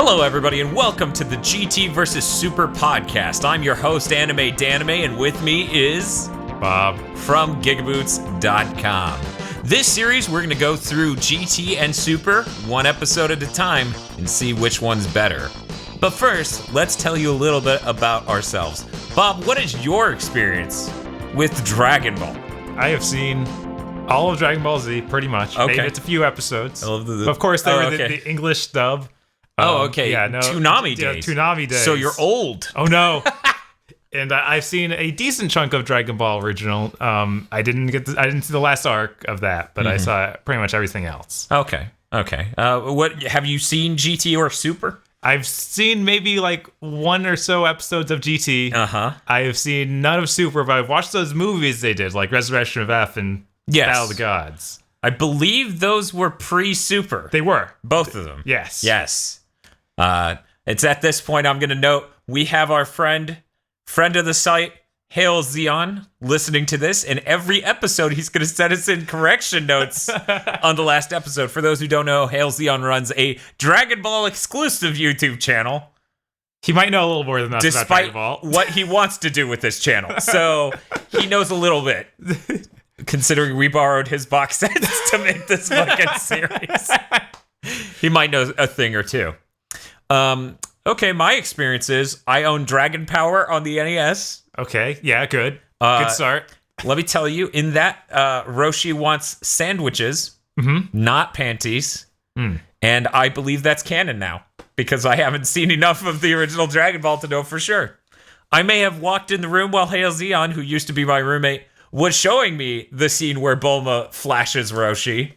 Hello, everybody, and welcome to the GT vs. Super podcast. I'm your host, Anime Danime, and with me is Bob from GigaBoots.com. This series, we're going to go through GT and Super, one episode at a time, and see which one's better. But first, let's tell you a little bit about ourselves. Bob, what is your experience with Dragon Ball? I have seen all of Dragon Ball Z, pretty much. Okay. Maybe it's a few episodes. Of course, they were the English dub. Okay. Yeah, no. Toonami days. Yeah, Toonami days. So you're old. Oh, no. And I've seen a decent chunk of Dragon Ball original. I didn't see the last arc of that, but I saw pretty much everything else. Okay. What have you seen GT or Super? I've seen maybe like one or so episodes of GT. I have seen none of Super, but I've watched those movies they did, like Resurrection of F and Battle of the Gods. I believe those were pre-Super. They were. Both of them. Yes. It's at this point I'm going to note we have our friend of the site, Hail Zeon, listening to this, and every episode he's going to send us in correction notes on the last episode. For those who don't know, Hail Zeon runs a Dragon Ball exclusive YouTube channel. He might know a little more than us about Dragon Ball. Despite what he wants to do with this channel. So he knows a little bit, considering we borrowed his box sets to make this fucking series. He might know a thing or two. Okay, my experience is I own Dragon Power on the NES. Okay, yeah, good. Good start. Let me tell you, in that, Roshi wants sandwiches, not panties. And I believe that's canon now, because I haven't seen enough of the original Dragon Ball to know for sure. I may have walked in the room while Hail Zeon, who used to be my roommate, was showing me the scene where Bulma flashes Roshi.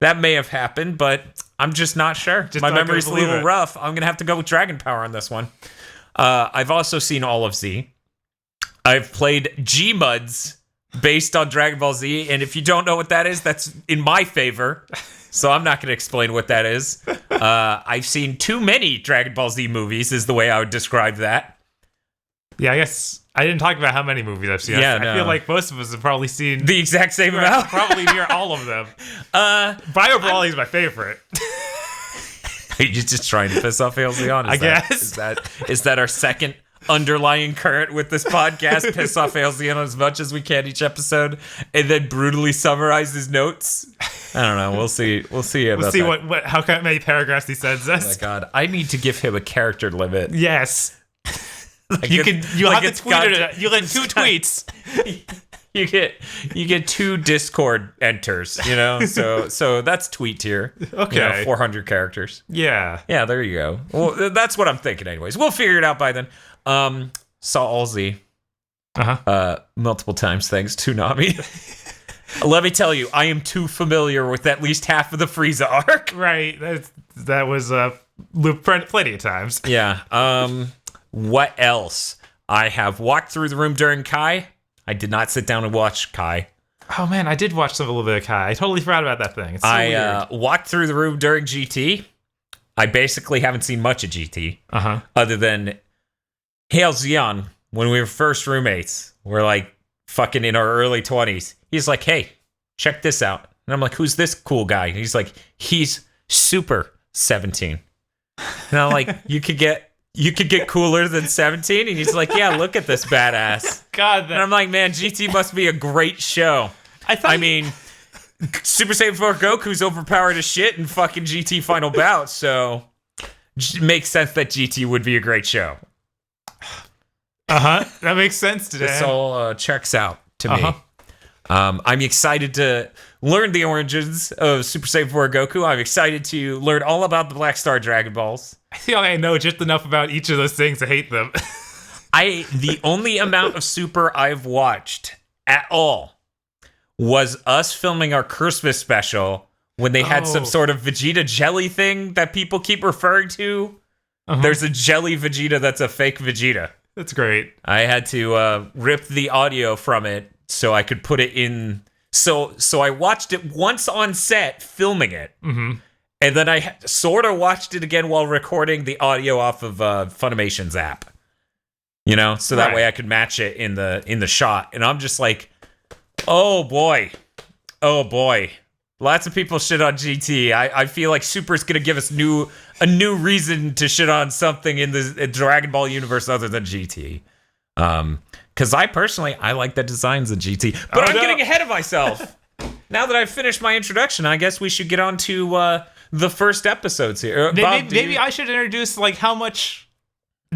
That may have happened, but I'm just not sure. My memory's a little rough. I'm going to have to go with Dragon Power on this one. I've also seen all of Z. I've played G-Muds based on Dragon Ball Z, and if you don't know what that is, that's in my favor. So I'm not going to explain what that is. I've seen too many Dragon Ball Z movies is the way I would describe that. Yeah, I guess I didn't talk about how many movies I've seen. I feel like most of us have probably seen the exact same amount. Probably near all of them. Bio Brawly is my favorite. You're just trying to piss off Hail Zeon, I guess. Is that our second underlying current with this podcast? Piss off Hail Zeon as much as we can each episode, and then brutally summarize his notes. I don't know. We'll see. We'll see what how many paragraphs he sends us. Oh my god, I need to give him a character limit. Yes. You have to tweet it. You get 2 tweets. You get 2 Discord enters, you know? So that's tweet tier. Okay. 400 characters. Yeah. Yeah, there you go. Well, that's what I'm thinking anyways. We'll figure it out by then. Saw all Z. Multiple times, thanks to Toonami. Let me tell you, I am too familiar with at least half of the Frieza arc. Right. That was looped plenty of times. Yeah. What else? I have walked through the room during Kai. I did not sit down and watch Kai. Oh man, I did watch a little bit of Kai. I totally forgot about that thing. It's so weird. Walked through the room during GT. I basically haven't seen much of GT. Other than Hail Zeon, when we were first roommates. We're like fucking in our early 20s. He's like, hey, check this out. And I'm like, who's this cool guy? And he's like, he's Super 17. And I'm like, you could get cooler than 17? And he's like, yeah, look at this badass. God. And I'm like, man, GT must be a great show. I mean, Super Saiyan 4 Goku's overpowered as shit in fucking GT Final Bout, so it makes sense that GT would be a great show. That makes sense today. This all checks out to me. I'm excited to learn the origins of Super Saiyan 4 Goku. I'm excited to learn all about the Black Star Dragon Balls. I feel like I know just enough about each of those things to hate them. The only amount of Super I've watched at all was us filming our Christmas special when they had some sort of Vegeta jelly thing that people keep referring to. There's a jelly Vegeta that's a fake Vegeta. That's great. I had to rip the audio from it so I could put it in. So I watched it once on set filming it. And then I sort of watched it again while recording the audio off of Funimation's app. You know, so that way I could match it in the shot. And I'm just like, oh boy. Lots of people shit on GT. I feel like Super's gonna give us a new reason to shit on something in the Dragon Ball universe other than GT. Because I like the designs of GT. But I'm getting ahead of myself. Now that I've finished my introduction, I guess we should get on to the first episodes here. Maybe I should introduce like how much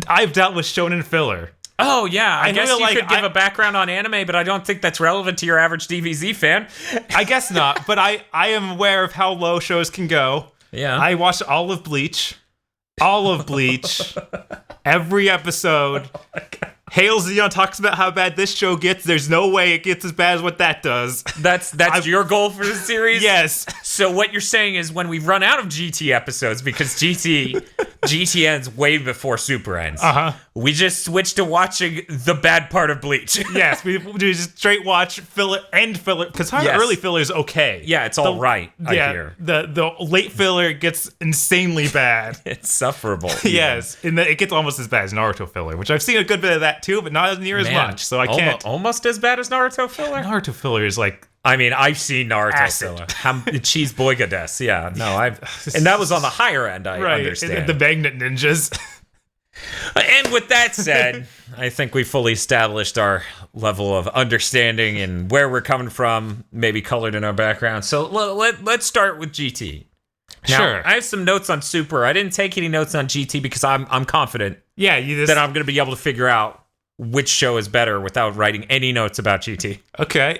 I've dealt with shonen filler. Oh, yeah. I guess you could give a background on anime, but I don't think that's relevant to your average DBZ fan. I guess not, but I am aware of how low shows can go. Yeah. I watched all of Bleach. Every episode. Hail Zeon talks about how bad this show gets. There's no way it gets as bad as what that does. That's your goal for the series? Yes. So what you're saying is when we run out of GT episodes, because GT ends way before Super ends, we just switch to watching the bad part of Bleach. Yes, we just straight watch filler, because early filler is okay. Yeah, it's all right, I hear. The late filler gets insanely bad. It's sufferable. Yes, and it gets almost as bad as Naruto filler, which I've seen a good bit of that too, but not near as much, so I can't. Almost as bad as Naruto filler? Naruto filler is like... I mean, I've seen Naruto acid. filler. Cheese boyga des. Yeah, no, and that was on the higher end, I understand. The magnet ninjas. And with that said, I think we fully established our level of understanding and where we're coming from, maybe colored in our background. So let's start with GT. Now, sure. I have some notes on Super. I didn't take any notes on GT because I'm confident that I'm going to be able to figure out which show is better without writing any notes about GT. Okay.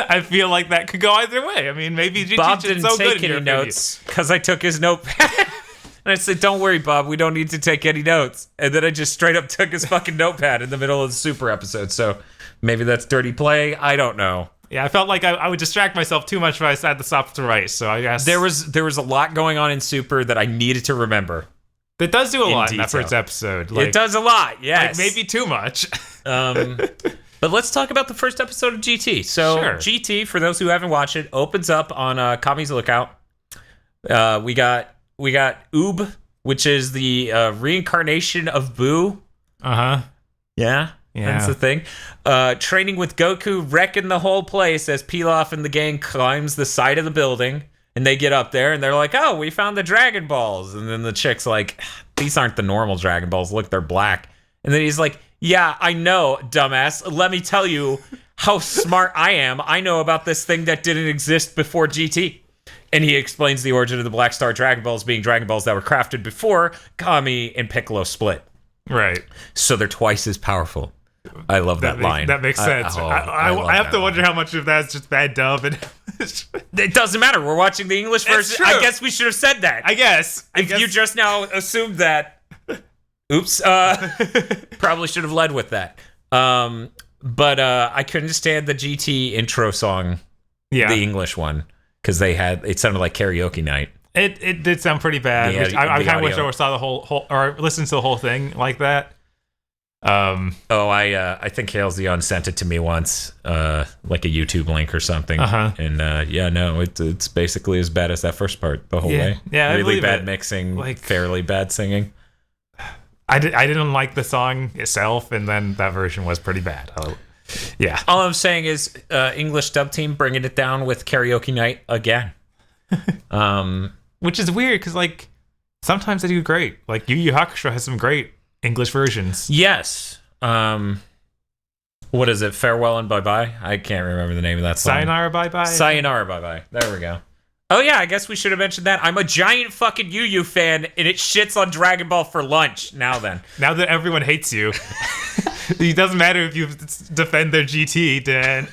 I feel like that could go either way. I mean, maybe GT Bob is didn't so take good any notes because I took his notepad. And I said, don't worry, Bob, we don't need to take any notes. And then I just straight up took his fucking notepad in the middle of the Super episode. So maybe that's dirty play. I don't know. Yeah, I felt like I would distract myself too much if I had to stop to write. So I guess there was a lot going on in Super that I needed to remember. It does do a lot detail. in that first episode. It does a lot, yes. Like maybe too much. But let's talk about the first episode of GT. So GT, for those who haven't watched it, opens up on Kami's Lookout. We got Oob, which is the reincarnation of Boo. Yeah. That's the thing. Training with Goku, wrecking the whole place as Pilaf and the gang climbs the side of the building. And they get up there and they're like, oh, we found the Dragon Balls. And then the chick's like, these aren't the normal Dragon Balls. Look, they're black. And then he's like, yeah, I know, dumbass. Let me tell you how smart I am. I know about this thing that didn't exist before GT. And he explains the origin of the Black Star Dragon Balls being Dragon Balls that were crafted before Kami and Piccolo split. Right. So they're twice as powerful. I love that line. That makes sense. I have to wonder how much of that is just bad dub. And it doesn't matter. We're watching the English version. I guess we should have said that. I guess. You just now assumed that. Oops. Probably should have led with that. But I couldn't stand the GT intro song. Yeah. The English one. Because it sounded like karaoke night. It did sound pretty bad. I kind of wish I saw the whole or listened to the whole thing like that. I think Hail Zeon sent it to me once, like a YouTube link or something. And it's basically as bad as that first part the whole way. Yeah, really bad mixing, fairly bad singing. I didn't like the song itself, and then that version was pretty bad. Yeah. All I'm saying is, English dub team bringing it down with karaoke night again. Which is weird because sometimes they do great. Like Yu Yu Hakusho has some great English versions. Yes. What is it? Farewell and Bye Bye? I can't remember the name of that song. Sayonara Bye Bye? Sayonara Bye Bye. There we go. Oh yeah, I guess we should have mentioned that. I'm a giant fucking Yu Yu fan, and it shits on Dragon Ball for lunch. Now then. Now that everyone hates you. It doesn't matter if you defend their GT, Dan.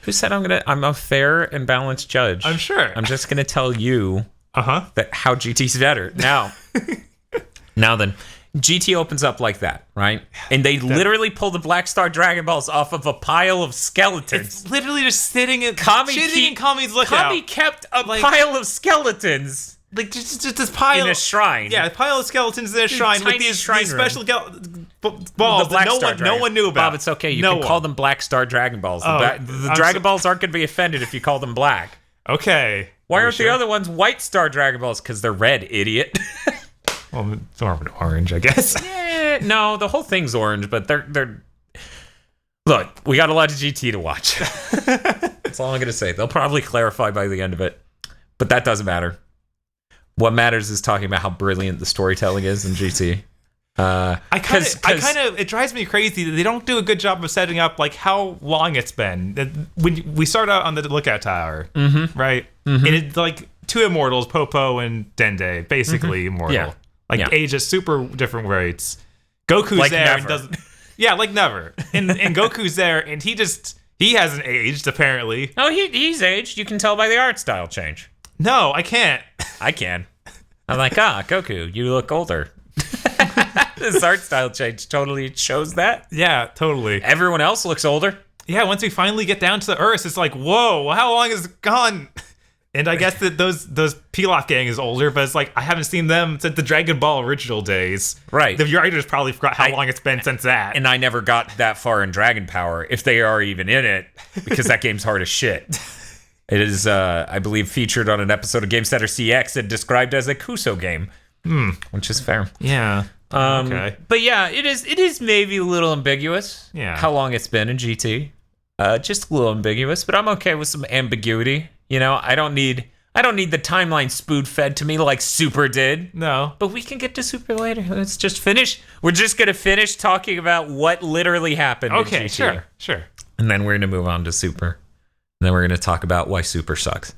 Who said I'm a fair and balanced judge? I'm sure. I'm just gonna tell you that how GT's better. Now then. GT opens up like that, right? And they literally pull the Black Star Dragon Balls off of a pile of skeletons. It's literally just sitting in Kami's Lookout. Kami kept a pile of skeletons. Just this pile. In a shrine. Yeah, a pile of skeletons in a shrine with these special balls that no one knew about. Bob, it's okay. You can call them Black Star Dragon Balls. The Dragon Balls aren't going to be offended if you call them black. Okay. Why aren't the other ones White Star Dragon Balls? Because they're red, idiot. Well, it's more of an orange, I guess. Yeah, no, the whole thing's orange, but they're... Look, we got a lot of GT to watch. That's all I'm going to say. They'll probably clarify by the end of it, but that doesn't matter. What matters is talking about how brilliant the storytelling is in GT. It drives me crazy that they don't do a good job of setting up like how long it's been. When we start out on the lookout tower, right? And it's like two immortals, Popo and Dende, basically immortal. Yeah. Age at super different rates. Goku's like there and doesn't. Yeah, like never. And Goku's there, and he hasn't aged apparently. Oh, he's aged. You can tell by the art style change. No, I can't. I can. I'm like, Goku, you look older. This art style change totally shows that. Yeah, totally. Everyone else looks older. Yeah, once we finally get down to the Earth, it's like, whoa, how long has it gone? And I guess that those Pilaf gang is older, but it's like I haven't seen them since the Dragon Ball original days. Right. The writers probably forgot how long it's been since that. And I never got that far in Dragon Power, if they are even in it, because that game's hard as shit. It is, I believe, featured on an episode of Game Center CX and described as a Kuso game, which is fair. Yeah. Okay. But yeah, it is maybe a little ambiguous. Yeah. How long it's been in GT. Just a little ambiguous, but I'm okay with some ambiguity. You know, I don't need the timeline spoon fed to me like Super did. No. But we can get to Super later. Let's just finish. We're just going to finish talking about what literally happened in GT. Sure. And then we're going to move on to Super. And then we're going to talk about why Super sucks.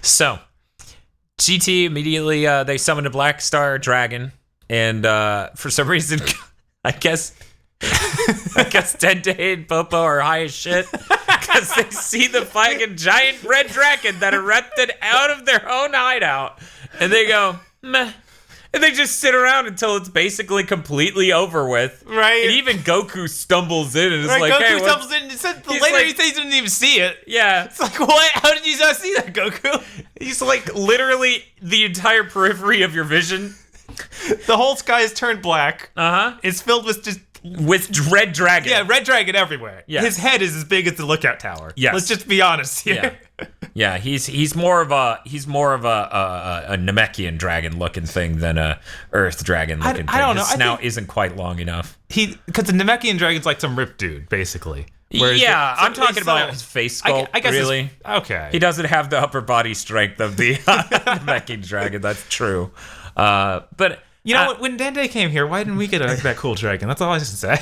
So, GT immediately, they summoned a Black Star Dragon. And for some reason, I guess Dende and Popo are high as shit. Because they see the fucking giant red dragon that erupted out of their own hideout. And they go, meh. And they just sit around until it's basically completely over with. Right. And even Goku stumbles in and is like, Goku hey, stumbles in and said later he says he didn't even see it. Yeah. It's like, what? How did you not see that, Goku? He's like literally the entire periphery of your vision. The whole sky is turned black. Uh-huh. It's filled with just... With red dragon. Yeah, red dragon everywhere. Yeah. His head is as big as the lookout tower. Yes. Let's just be honest here. Yeah, he's more of a Namekian dragon looking thing than a Earth dragon looking thing. I don't know. His snout isn't quite long enough. Because the Namekian dragon's like some ripped dude, basically. I'm talking about his face sculpt. I guess really. Okay. He doesn't have the upper body strength of the Namekian dragon. That's true. But you know what? When Dende came here, why didn't we get that cool dragon? That's all I just say.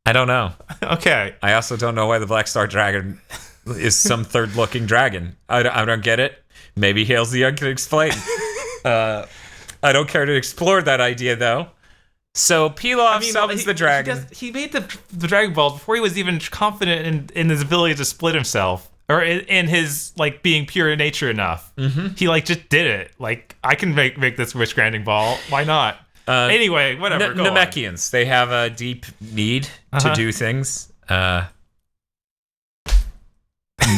I don't know. Okay. I also don't know why the Black Star Dragon is some third-looking dragon. I don't get it. Maybe Hails the Young can explain. I don't care to explore that idea, though. So Pilaf summons the dragon. He made the Dragon Balls before he was even confident in his ability to split himself. Or in his, like, being pure nature enough. Mm-hmm. He, like, just did it. Like, I can make this Wish Granting Ball. Why not? Anyway, whatever. Namekians, they have a deep need to do things.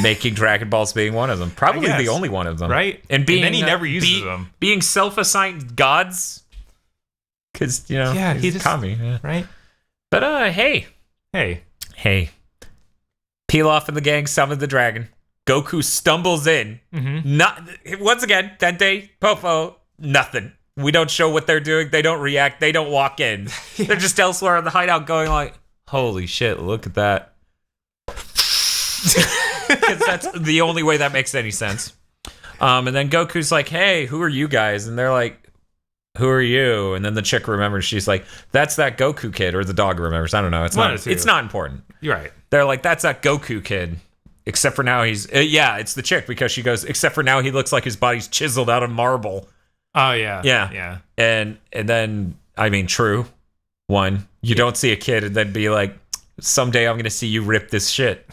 Making Dragon Balls being one of them. Probably the only one of them. Right? And then he never uses them. Being self-assigned gods. Because, you know, he's Kami. Yeah. Right? But, hey. Pilaf and the gang summon the dragon. Goku stumbles in. Mm-hmm. Once again, Dende, Popo, nothing. We don't show what they're doing. They don't react. They don't walk in. They're just elsewhere in the hideout going like, holy shit, look at that. Because that's the only way that makes any sense. And then Goku's like, hey, who are you guys? And they're like, who are you? And then the chick remembers. She's like, that's that Goku kid. Or the dog remembers. I don't know. It's not important. You're right. They're like, that's that Goku kid. Except for now he's... it's the chick because she goes, except for now he looks like his body's chiseled out of marble. Oh, yeah. Yeah. And then, I mean, true. One, you don't see a kid and then be like, someday I'm going to see you rip this shit.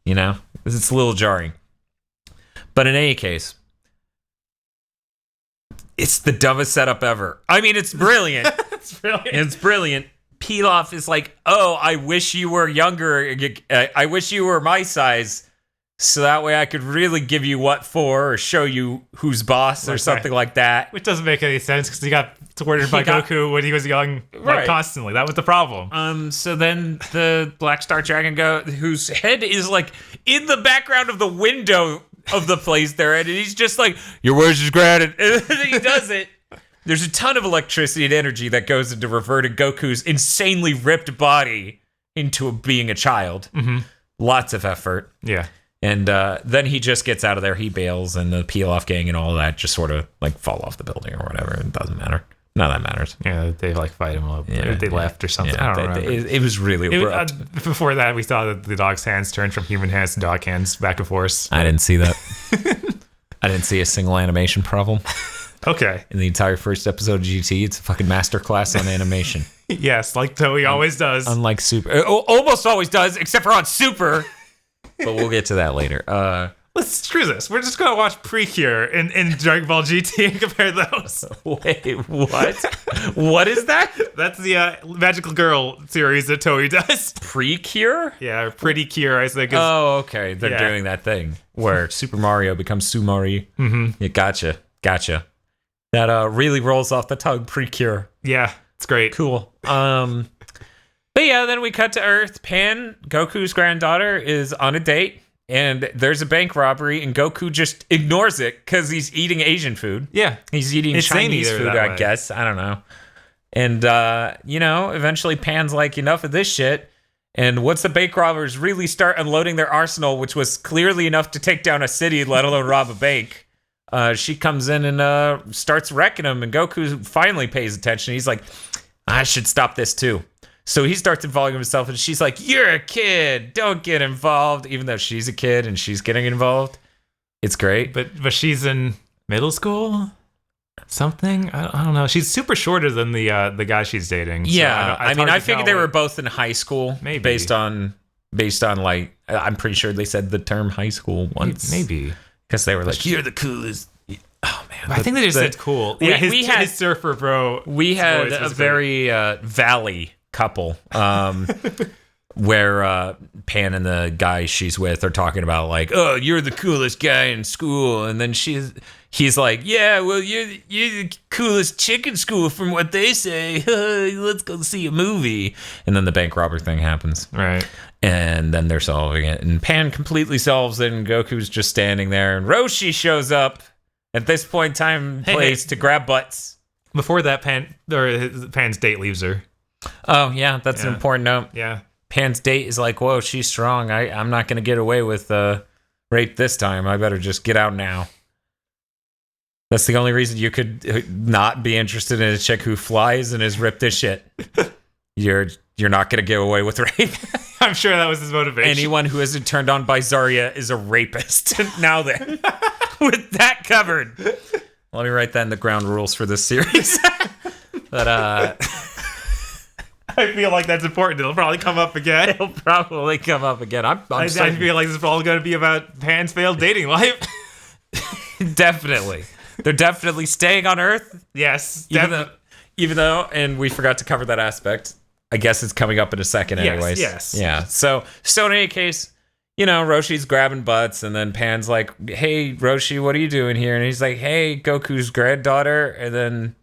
You know? It's a little jarring. But in any case, it's the dumbest setup ever. I mean, it's brilliant. It's brilliant. Pilaf is like, oh, I wish you were younger. I wish you were my size. So that way I could really give you what for or show you who's boss or something like that. Which doesn't make any sense because he got thwarted by Goku when he was young constantly. That was the problem. So then the Black Star Dragon whose head is like in the background of the window of the place they're in. And he's just like, your wish is granted. And then he does it. There's a ton of electricity and energy that goes into reverting Goku's insanely ripped body into being a child. Mm-hmm. Lots of effort. Yeah. And then he just gets out of there. He bails, and the peel-off gang and all of that just sort of like fall off the building or whatever. It doesn't matter. None of that matters. Yeah, they like fight him a little bit. They left or something. Yeah, I don't remember. It was really abrupt. Before that, we saw that the dog's hands turned from human hands to dog hands back and forth. I didn't see that. I didn't see a single animation problem. Okay. In the entire first episode of GT, it's a fucking masterclass on animation. Yes, like Toei always does. Unlike Super. Almost always does, except for on Super. But we'll get to that later. Let's screw this. We're just gonna watch Precure in Dragon Ball GT and compare those. Wait, what? What is that? That's the Magical Girl series that Toei does. Precure? Yeah, Pretty Cure, I think. Oh, okay. They're doing that thing where Super Mario becomes Sumari. Mm-hmm. Yeah, gotcha. That really rolls off the tongue. Precure. Yeah, it's great. Cool. But yeah, then we cut to Earth. Pan, Goku's granddaughter, is on a date. And there's a bank robbery, and Goku just ignores it because he's eating Asian food. Yeah. He's eating Chinese food, I guess. I don't know. And, eventually Pan's like, enough of this shit. And once the bank robbers really start unloading their arsenal, which was clearly enough to take down a city, let alone rob a bank, she comes in and starts wrecking them. And Goku finally pays attention. He's like, I should stop this too. So he starts involving himself, and she's like, you're a kid. Don't get involved. Even though she's a kid and she's getting involved. It's great. But she's in middle school? Something? I don't know. She's super shorter than the guy she's dating. Yeah. So I figured they were both in high school. Maybe. Based on like, I'm pretty sure they said the term high school once. Maybe. Because they were like, you're the coolest. Oh, man. I think they just said cool. Yeah, his surfer bro. We had a very Valley couple where Pan and the guy she's with are talking about like, oh, you're the coolest guy in school, and then he's like, yeah, well, you're the coolest chick in school from what they say. Let's go see a movie. And then the bank robber thing happens, right? And then they're solving it, and Pan completely solves it, and Goku's just standing there, and Roshi shows up at this point in time, place to grab butts. Before that, Pan's date leaves her. Oh, yeah, that's an important note. Yeah. Pan's date is like, whoa, she's strong. I'm not going to get away with rape this time. I better just get out now. That's the only reason you could not be interested in a chick who flies and is ripped as shit. You're not going to get away with rape. I'm sure that was his motivation. Anyone who isn't turned on by Zarya is a rapist. Now then, with that covered. Let me write that in the ground rules for this series. But, I feel like that's important. It'll probably come up again. It'll probably come up again. I feel like this is all going to be about Pan's failed dating life. Definitely. They're definitely staying on Earth. Yes. Even though, and we forgot to cover that aspect. I guess it's coming up in a second anyways. Yes. Yeah. So in any case, Roshi's grabbing butts, and then Pan's like, hey, Roshi, what are you doing here? And he's like, hey, Goku's granddaughter. And then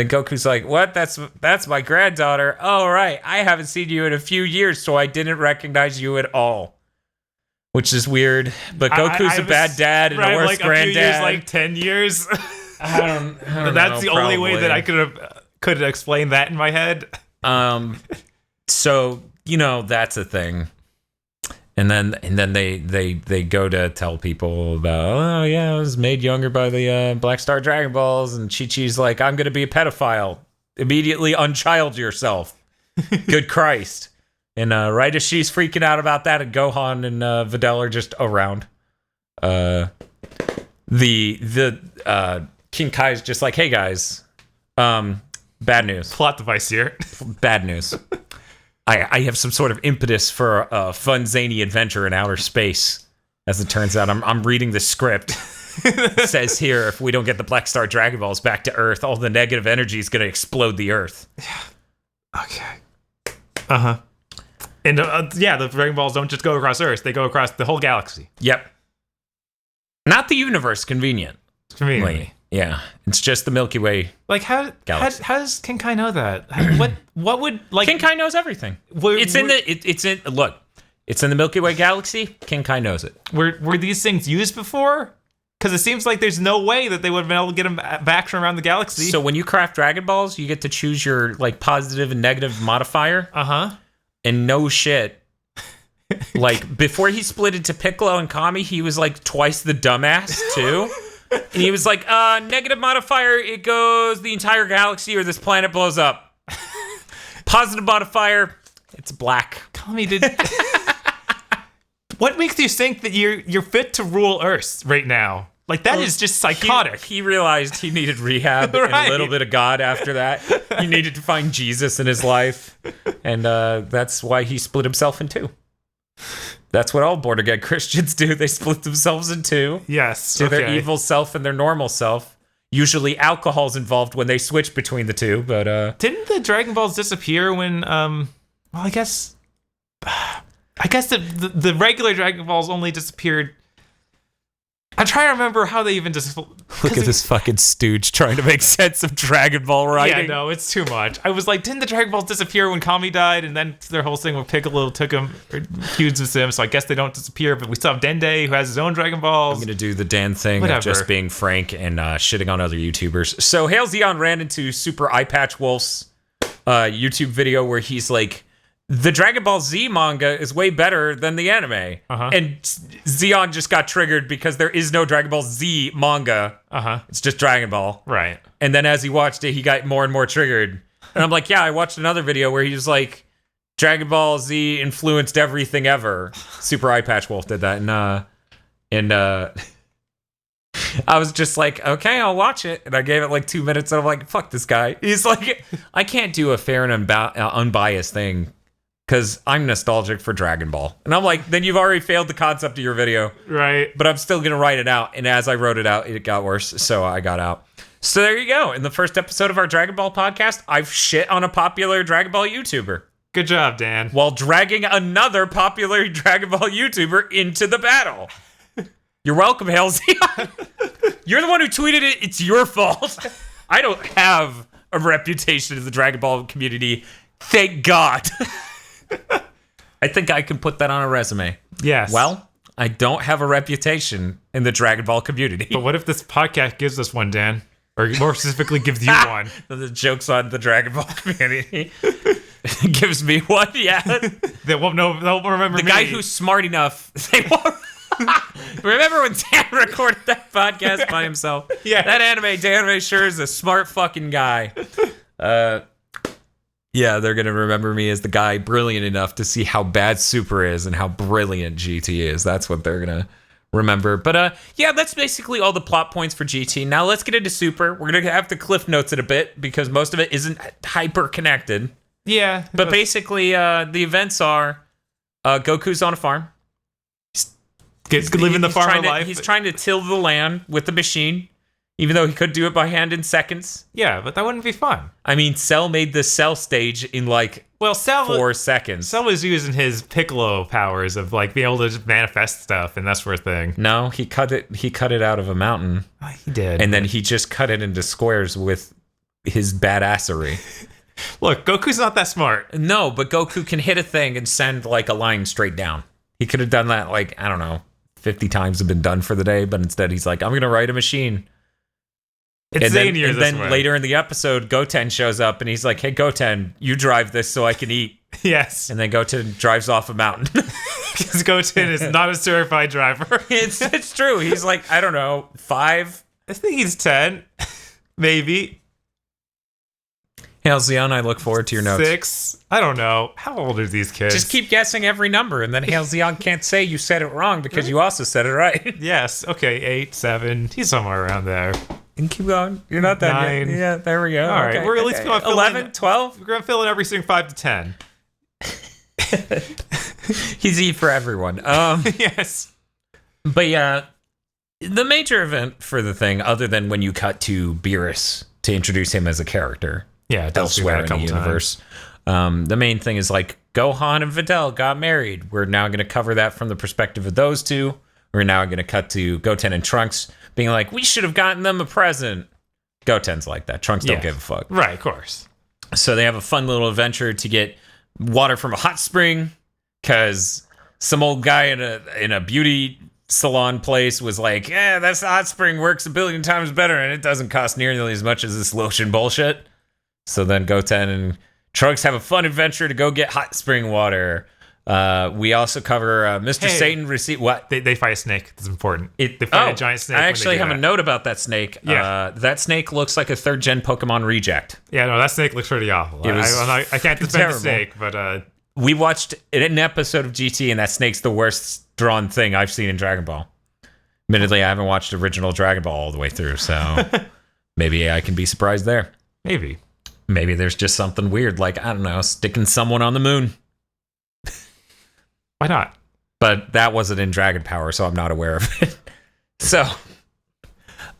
Goku's like, what? That's my granddaughter. Oh, right. I haven't seen you in a few years, so I didn't recognize you at all. Which is weird. But Goku's a bad dad and a worse granddad. A few years, like 10 years. I don't That's know, the only way that I could explain that in my head. So, that's a thing. And then they go to tell people about, oh yeah, I was made younger by the Black Star Dragon Balls, and Chi-Chi's like, I'm gonna be a pedophile. Immediately unchild yourself. Good Christ. And right as she's freaking out about that, and Gohan and Videl are just around. The King Kai's just like, hey guys, bad news. Plot device here. Bad news. I have some sort of impetus for a fun, zany adventure in outer space. As it turns out, I'm reading the script. It says here, if we don't get the Black Star Dragon Balls back to Earth, all the negative energy is going to explode the Earth. Yeah. Okay. Uh-huh. And the Dragon Balls don't just go across Earth. They go across the whole galaxy. Yep. Not the universe, convenient. Conveniently. Yeah. It's just the Milky Way. Like, how does King Kai know that? What would, like... King Kai knows everything. It's in the Milky Way galaxy. King Kai knows it. Were these things used before? Because it seems like there's no way that they would have been able to get them back from around the galaxy. So when you craft Dragon Balls, you get to choose your, like, positive and negative modifier. Uh-huh. And no shit, Like, before he split into Piccolo and Kami, he was like twice the dumbass, too. And he was like, negative modifier, it goes the entire galaxy or this planet blows up. Positive modifier, it's black. Kami did. What makes you think that you're fit to rule Earth right now? Like, that is just psychotic. He realized he needed rehab and a little bit of God after that. He needed to find Jesus in his life. And that's why he split himself in two. That's what all born-again Christians do. They split themselves in two. Yes. To their evil self and their normal self. Usually alcohol's involved when they switch between the two, but... Didn't the Dragon Balls disappear when, well, I guess the regular Dragon Balls only disappeared... I'm trying to remember how they even just... Look at this fucking stooge trying to make sense of Dragon Ball writing. Yeah, no, it's too much. I was like, didn't the Dragon Balls disappear when Kami died? And then their whole thing with Piccolo took him, or fused with him, so I guess they don't disappear. But we still have Dende, who has his own Dragon Balls. I'm going to do the Dan thing of just being frank and shitting on other YouTubers. So Hail Zeon ran into Super Eye Patch Wolf's YouTube video where he's like, the Dragon Ball Z manga is way better than the anime. And Zeon just got triggered because there is no Dragon Ball Z manga. It's just Dragon Ball. Right. And then as he watched it, he got more and more triggered. And I'm like, yeah, I watched another video where he was like, Dragon Ball Z influenced everything ever. Super Eye Patch Wolf did that. And I was just like, okay, I'll watch it. And I gave it like 2 minutes and I'm like, fuck this guy. He's like, I can't do a fair and unbiased thing. Because I'm nostalgic for Dragon Ball. And I'm like, then you've already failed the concept of your video. Right. But I'm still going to write it out. And as I wrote it out, it got worse. So I got out. So there you go. In the first episode of our Dragon Ball podcast, I've shit on a popular Dragon Ball YouTuber. Good job, Dan. While dragging another popular Dragon Ball YouTuber into the battle. You're welcome, Hail Zeon. You're the one who tweeted it. It's your fault. I don't have a reputation in the Dragon Ball community. Thank God. I think I can put that on a resume. Yes. Well, I don't have a reputation in the Dragon Ball community. But what if this podcast gives us one, Dan? Or more specifically, gives you one? The joke's on the Dragon Ball community. Gives me one, yeah. They won't remember the me. guy who's smart enough. They won't. Remember when Dan recorded that podcast by himself? Yeah. That Dan sure is a smart fucking guy. Yeah, they're going to remember me as the guy brilliant enough to see how bad Super is and how brilliant GT is. That's what they're going to remember. But yeah, that's basically all the plot points for GT. Now let's get into Super. We're going to have to cliff notes it a bit because most of it isn't hyper connected. Yeah. But basically, the events are Goku's on a farm. Living the farmer life. He's trying to till the land with the machine. Even though he could do it by hand in seconds. Yeah, but that wouldn't be fun. I mean, Cell made the Cell stage in like 4 seconds. Cell was using his Piccolo powers of like being able to just manifest stuff and that sort of thing. No, he cut it out of a mountain. Oh, he did. And then he just cut it into squares with his badassery. Look, Goku's not that smart. No, but Goku can hit a thing and send like a line straight down. He could have done that like, I don't know, 50 times have been done for the day, but instead he's like, I'm going to write a machine. It's zanier this way. And then later in the episode, Goten shows up and he's like, hey, Goten, you drive this so I can eat. Yes. And then Goten drives off a mountain. Because Goten is not a certified driver. It's true. He's like, I don't know, 5? I think he's 10. Maybe. Hail Zeon, I look forward to your notes. 6. I don't know. How old are these kids? Just keep guessing every number, and then Hail Zeon can't say you said it wrong because you also said it right. Yes. Okay, 8, 7. He's somewhere around there. And keep going. You're not that 9. yet. Yeah, there we go. All right. We're at least going to fill 11, 12? We're going to fill in everything 5 to 10. He's E for everyone. Yes. But yeah, the major event for the thing, other than when you cut to Beerus to introduce him as a character, elsewhere in the universe, the main thing is like Gohan and Videl got married. We're now going to cover that from the perspective of those two. We're now going to cut to Goten and Trunks being like, we should have gotten them a present. Goten's like that. Trunks don't give a fuck. Right, of course. So they have a fun little adventure to get water from a hot spring because some old guy in a beauty salon place was like, yeah, that hot spring works a billion times better and it doesn't cost nearly as much as this lotion bullshit. So then Goten and Trunks have a fun adventure to go get hot spring water. We also cover Mr. Satan receive what? They fight a snake. That's important. They fight a giant snake. I actually have a note about that snake. Yeah. That snake looks like a 3rd gen Pokemon reject. Yeah, no, that snake looks pretty awful. I can't defend terrible. the snake, but we watched an episode of GT, and that snake's the worst drawn thing I've seen in Dragon Ball. Admittedly, I haven't watched original Dragon Ball all the way through, so maybe I can be surprised there. Maybe there's just something weird, like, I don't know, sticking someone on the moon. Why not? But that wasn't in Dragon Power, so I'm not aware of it. So,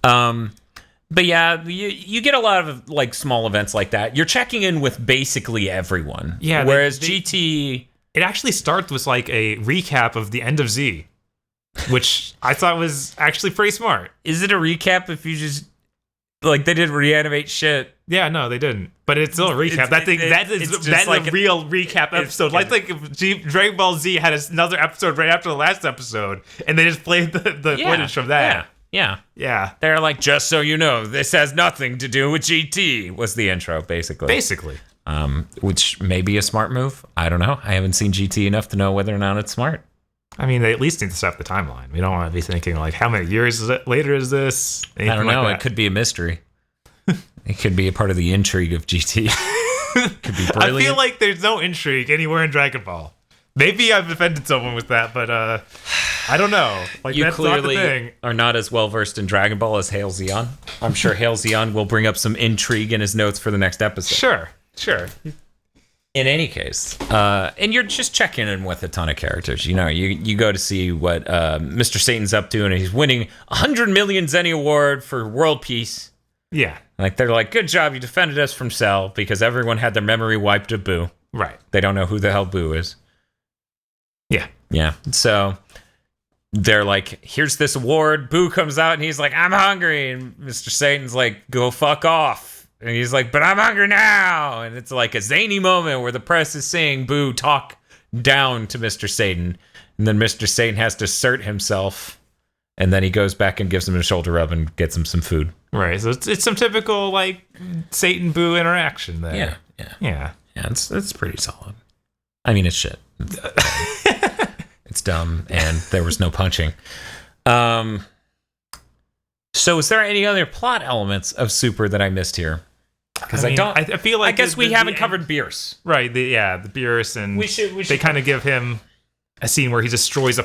but yeah, you get a lot of like small events like that. You're checking in with basically everyone. Yeah. Whereas GT, it actually starts with like a recap of the end of Z, which I thought was actually pretty smart. Is it a recap if you just like they did reanimate shit? Yeah, no, they didn't. But it's still a recap. That is like a real recap episode. Like if Dragon Ball Z had another episode right after the last episode, and they just played the footage from that. Yeah. They're like, just so you know, this has nothing to do with GT, was the intro, basically. Which may be a smart move. I don't know. I haven't seen GT enough to know whether or not it's smart. I mean, they at least need to set up the timeline. We don't want to be thinking, like, how many years later is this? Anything I don't know. It could be a mystery. It could be a part of the intrigue of GT. Could be brilliant. I feel like there's no intrigue anywhere in Dragon Ball. Maybe I've offended someone with that, but I don't know. Like, you that's clearly not the thing. Are not as well versed in Dragon Ball as Hail Zeon. I'm sure Hail Zeon will bring up some intrigue in his notes for the next episode. Sure. In any case, and you're just checking in with a ton of characters. You know, you go to see what Mr. Satan's up to, and he's winning 100 million Zenny Award for world peace. Yeah. Like, they're like, good job, you defended us from Cell, because everyone had their memory wiped of Boo. Right. They don't know who the hell Boo is. Yeah. So they're like, here's this award. Boo comes out, and he's like, I'm hungry. And Mr. Satan's like, go fuck off. And he's like, but I'm hungry now. And it's like a zany moment where the press is saying, Boo, talk down to Mr. Satan. And then Mr. Satan has to assert himself. And then he goes back and gives him a shoulder rub and gets him some food. Right. So it's some typical, like, Satan Boo interaction there. Yeah, it's pretty solid. I mean, it's shit. It's dumb, and there was no punching. So is there any other plot elements of Super that I missed here? Because I feel like I guess we haven't covered Beerus. Right. The Beerus, and we should they kind of give him a scene where he destroys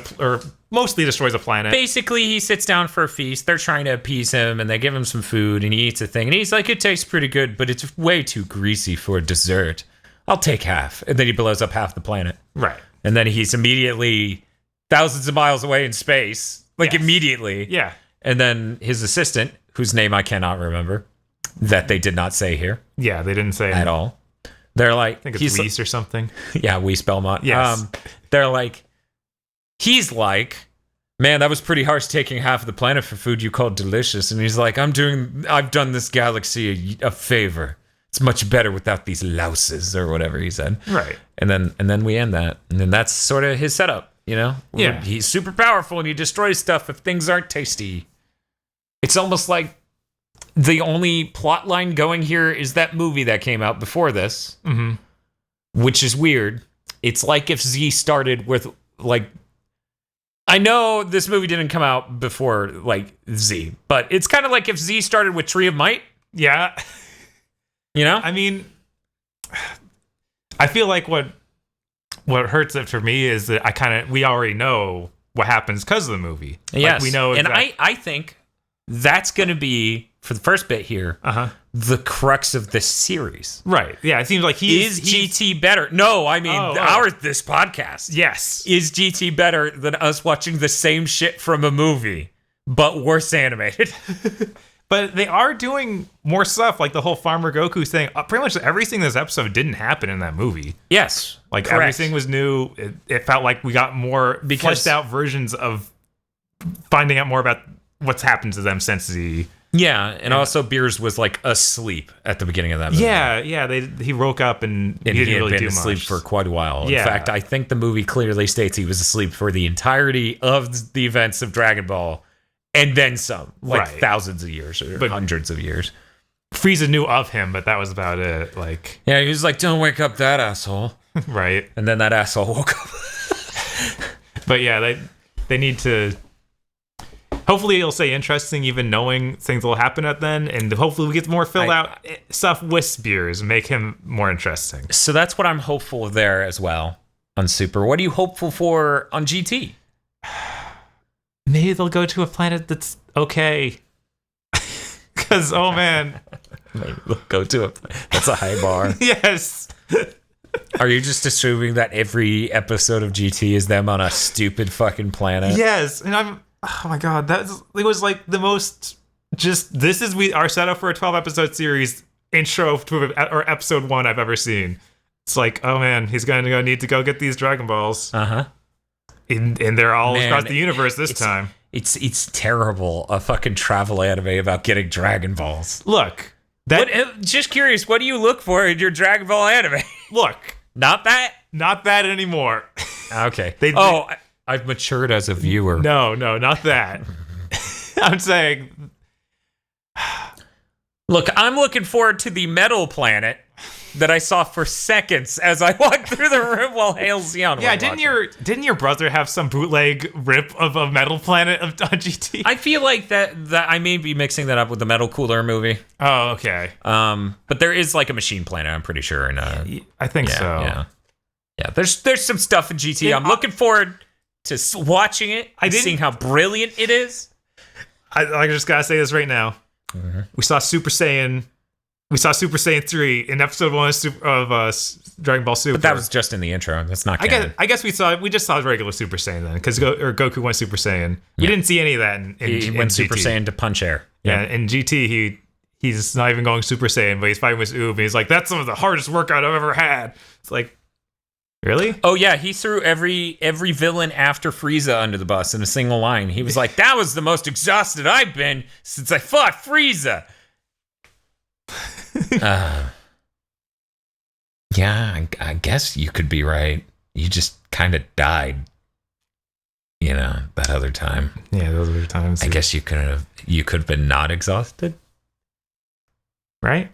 mostly destroys a planet. Basically, he sits down for a feast. They're trying to appease him, and they give him some food, and he eats a thing, and he's like, it tastes pretty good, but it's way too greasy for dessert. I'll take half. And then he blows up half the planet. Right. And then he's immediately thousands of miles away in space. Like, immediately. Yeah. And then his assistant, whose name I cannot remember, that they did not say here. Yeah, they didn't say at all. They're like, I think it's Weiss or something. Yeah, Weiss Belmont. Yes. They're like, he's like, man, that was pretty harsh taking half of the planet for food you called delicious. And he's like, I've done this galaxy a favor. It's much better without these louses, or whatever he said. Right. And then we end that. And then that's sort of his setup, you know? Yeah. He's super powerful, and he destroys stuff if things aren't tasty. It's almost like the only plot line going here is that movie that came out before this, which is weird. It's like if Z started with, like, I know this movie didn't come out before, like, Z, but it's kind of like if Z started with Tree of Might. Yeah. You know? I mean, I feel like what hurts it for me is that we already know what happens because of the movie. Yes. Like, we know and I think that's going to be, for the first bit here, the crux of this series. Right. Yeah, it seems like Is GT better? No, I mean, this podcast. Yes. Is GT better than us watching the same shit from a movie, but worse animated? But they are doing more stuff, like the whole Farmer Goku thing. Pretty much everything in this episode didn't happen in that movie. Yes. Like, correct. Everything was new. It felt like we got more fleshed out versions of finding out more about what's happened to them since the... Yeah, and also Beers was, like, asleep at the beginning of that movie. Yeah, he woke up and he didn't really do much. Asleep for quite a while. In fact, I think the movie clearly states he was asleep for the entirety of the events of Dragon Ball. And then some, like thousands of years or hundreds of years. Frieza knew of him, but that was about it. Like, yeah, he was like, "Don't wake up that asshole." Right. And then that asshole woke up. But yeah, they need to. Hopefully, it'll stay interesting, even knowing things will happen at then, and hopefully we get more filled out stuff with Spears and make him more interesting. So that's what I'm hopeful there as well on Super. What are you hopeful for on GT? Maybe they'll go to a planet that's okay. Because, oh man. Maybe they'll go to a. That's a high bar. Yes. Are you just assuming that every episode of GT is them on a stupid fucking planet? Yes, and oh my god, it was like the most just this is our setup for a 12 episode series intro to or episode 1 I've ever seen. It's like, oh man, he's gonna need to go get these Dragon Balls. And they're all across the universe this time. It's terrible. A fucking travel anime about getting Dragon Balls. Look, just curious, what do you look for in your Dragon Ball anime? Look, not that anymore. Okay. I've matured as a viewer. No, not that. I'm saying. Look, I'm looking forward to the metal planet that I saw for seconds as I walked through the room while Hail Zeon was watching. Didn't your brother have some bootleg rip of a metal planet on GT? I feel like that I may be mixing that up with the Metal Cooler movie. Oh, okay. But there is like a machine planet, I'm pretty sure. I think so. Yeah. There's some stuff in GT. I'm looking forward to watching it and seeing how brilliant it is. I just gotta say this right now. Mm-hmm. We saw Super Saiyan 3 in episode 1 of Dragon Ball Super. But that was just in the intro. That's not canon. I guess we just saw regular Super Saiyan then, because Goku went Super Saiyan. We didn't see any of that he went GT. Super Saiyan to punch air. Yeah, in GT he's not even going Super Saiyan, but he's fighting with Oob, and he's like, that's some of the hardest workout I've ever had. It's like, really? Oh yeah, he threw every villain after Frieza under the bus in a single line. He was like, that was the most exhausted I've been since I fought Frieza. Yeah, I guess you could be right. You just kind of died, that other time. Yeah, those other times. I guess you could have been not exhausted, right?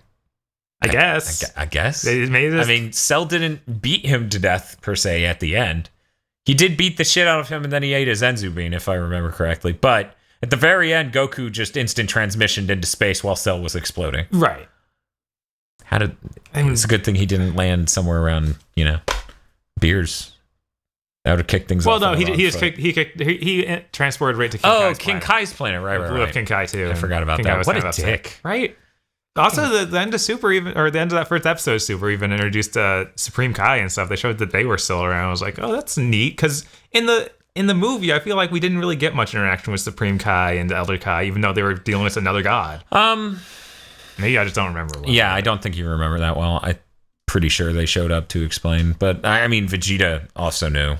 I guess. I guess. I mean, Cell didn't beat him to death per se at the end. He did beat the shit out of him, and then he ate a Zenzu bean, if I remember correctly. But at the very end, Goku just instant transmissioned into space while Cell was exploding. Right. It's a good thing he didn't land somewhere around, beers. That would have kicked things off. Well, no, he transported right to King Kai's planet. King Kai's planet, right. King Kai too. I forgot about that. What a dick. Right. Also, the end of Super, the end of that first episode of Super, even introduced Supreme Kai and stuff. They showed that they were still around. I was like, oh, that's neat. Because in the movie, I feel like we didn't really get much interaction with Supreme Kai and Elder Kai, even though they were dealing with another god. Maybe I just don't remember well. Yeah, I don't think you remember that well. I'm pretty sure they showed up to explain. But, I mean, Vegeta also knew.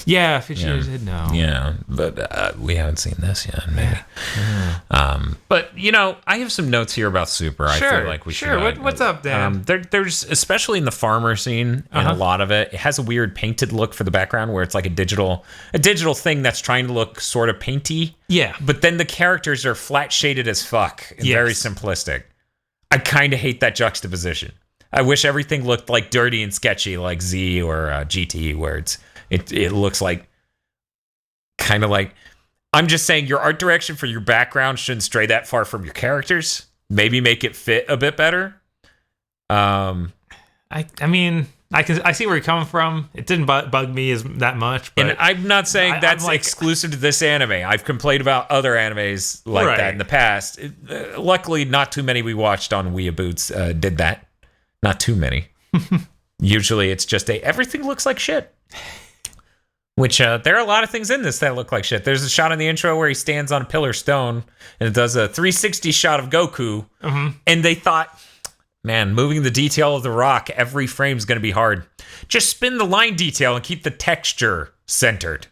Yeah, Vegeta did know. Yeah, but we haven't seen this yet, maybe. Yeah. But, I have some notes here about Super. Sure, I feel like we should. Sure, what's up, Dan? There's, especially in the farmer scene, and a lot of it has a weird painted look for the background where it's like a digital thing that's trying to look sort of painty. Yeah. But then the characters are flat shaded as fuck and very simplistic. I kind of hate that juxtaposition. I wish everything looked like dirty and sketchy like Z or GT, where it looks like kind of like, I'm just saying your art direction for your background shouldn't stray that far from your characters. Maybe make it fit a bit better. I mean, I see where you're coming from. It didn't bug me that much. But and I'm not saying that's exclusive to this anime. I've complained about other animes like that in the past. Luckily, not too many we watched on GigaBoots did that. Not too many. Usually it's just everything looks like shit. Which, there are a lot of things in this that look like shit. There's a shot in the intro where he stands on a pillar stone, and it does a 360 shot of Goku. Mm-hmm. And they thought, man, moving the detail of the rock every frame is going to be hard. Just spin the line detail and keep the texture centered.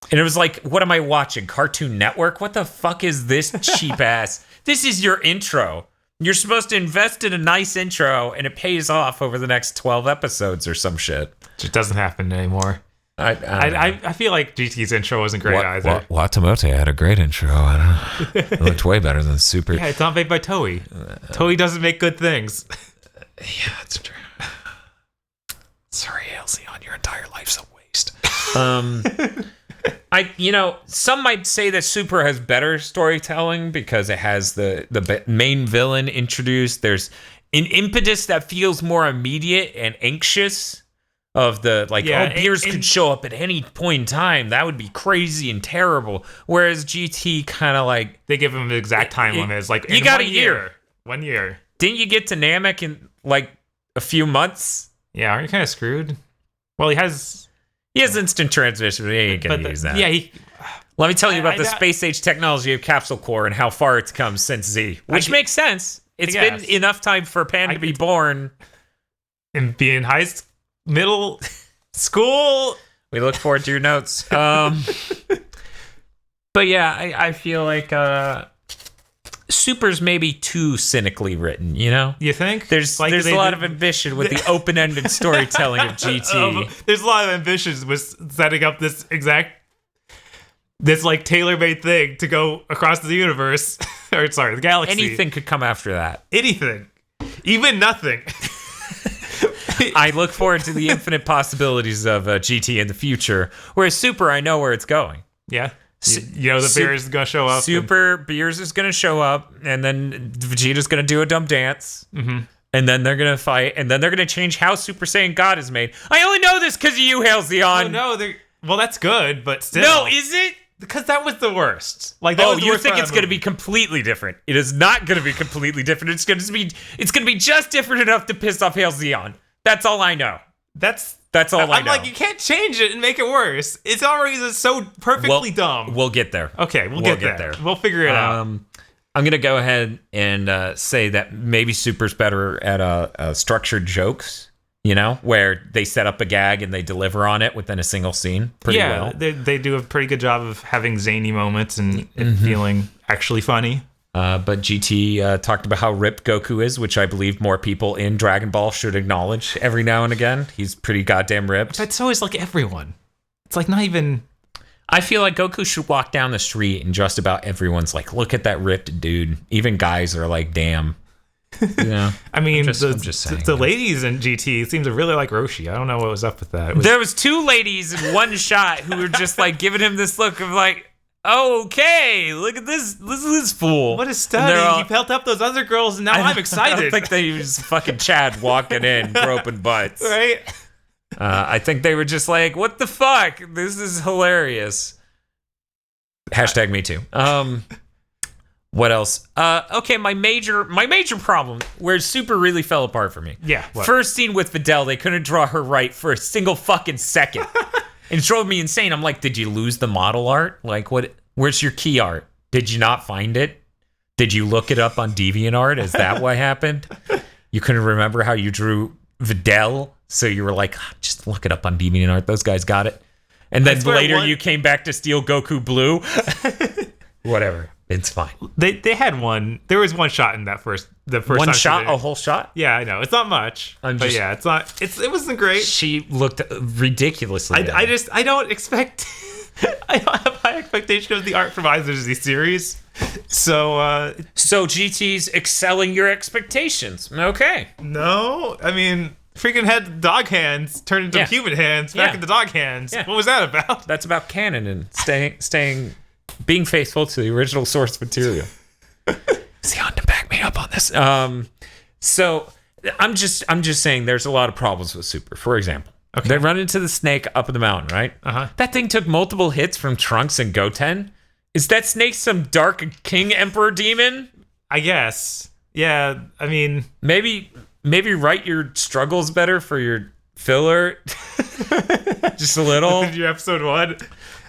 And it was like, what am I watching? Cartoon Network? What the fuck is this cheap ass? This is your intro. You're supposed to invest in a nice intro, and it pays off over the next 12 episodes or some shit. It doesn't happen anymore. I feel like GT's intro wasn't great either. Watamote had a great intro. I don't know. It looked way better than Super. Yeah, it's not made by Toei. Toei doesn't make good things. Yeah, that's true. Sorry, life's a waste. Some might say that Super has better storytelling because it has the main villain introduced. There's an impetus that feels more immediate and anxious of the Beers could show up at any point in time. That would be crazy and terrible. Whereas GT kind of like they give him the exact time limit. It's like you got a year. 1 year. Didn't you get to Namek in like a few months? Yeah, aren't you kind of screwed? Well, he has instant transmission, but he ain't gonna use that. Yeah, let me tell you about the space age technology of Capsule Core and how far it's come since Z, which makes sense. It's been enough time for Pan to be born and be in middle school. We look forward to your notes. But yeah, I feel like Super's maybe too cynically written, you know? You think? There's a lot of ambition with the open-ended storytelling of GT. There's a lot of ambitions with setting up this like tailor-made thing to go across the universe. Or sorry, the galaxy. Anything could come after that. Anything. Even nothing. I look forward to the infinite possibilities of GT in the future. Whereas Super, I know where it's going. Yeah. You know the Beers is going to show up. Beers is going to show up, and then Vegeta's going to do a dumb dance. Mm-hmm. And then they're going to fight, and then they're going to change how Super Saiyan God is made. I only know this because of you, Halcyon. Oh, no. Well, that's good, but still. No, is it? Because that was the worst. You think it's going to be completely different? It is not going to be completely different. It's going to be just different enough to piss off Halcyon. That's all I know. That's all I know. I'm like, you can't change it and make it worse. It's already so perfectly dumb. We'll get there. Okay, we'll get there. We'll figure it out. I'm going to go ahead and say that maybe Super's better at structured jokes, you know, where they set up a gag and they deliver on it within a single scene pretty well. They do a pretty good job of having zany moments and feeling actually funny. But GT talked about how ripped Goku is, which I believe more people in Dragon Ball should acknowledge every now and again. He's pretty goddamn ripped. But so is like everyone. It's like not even... I feel like Goku should walk down the street and just about everyone's like, look at that ripped dude. Even guys are like, damn. Yeah. I mean, I'm just saying, the ladies in GT seem to really like Roshi. I don't know what was up with that. There was two ladies in one shot who were just like giving him this look of like, okay, look at this. This is this fool. What a study. He pelt up those other girls, and now I'm excited. I don't think they was fucking Chad walking in, groping butts. Right? I think they were just like, what the fuck? This is hilarious. Hashtag me too. What else? Okay, my major problem where Super really fell apart for me. Yeah. What? First scene with Videl, they couldn't draw her right for a single fucking second. It drove me insane. I'm like, did you lose the model art? Like, what? Where's your key art? Did you not find it? Did you look it up on DeviantArt? Is that what happened? You couldn't remember how you drew Videl, so you were like, just look it up on DeviantArt. Those guys got it. And then later you came back to steal Goku Blue. Whatever. It's fine. They had one. There was one shot in the first one shot, a whole shot. Yeah, I know it's not much. It's not. It wasn't great. She looked ridiculously. I don't expect. I don't have high expectation of the art from either of these series. So GT's excelling your expectations. Okay. No, I mean, freaking had dog hands turned into human hands back into dog hands. Yeah. What was that about? That's about canon and staying. Being faithful to the original source material. Sion to back me up on this. So I'm just saying there's a lot of problems with Super. For example, they run into the snake up in the mountain, right? That thing took multiple hits from Trunks and Goten. Is that snake some dark king emperor demon? I guess. Yeah. I mean, maybe write your struggles better for your filler. Just a little. Your episode 1.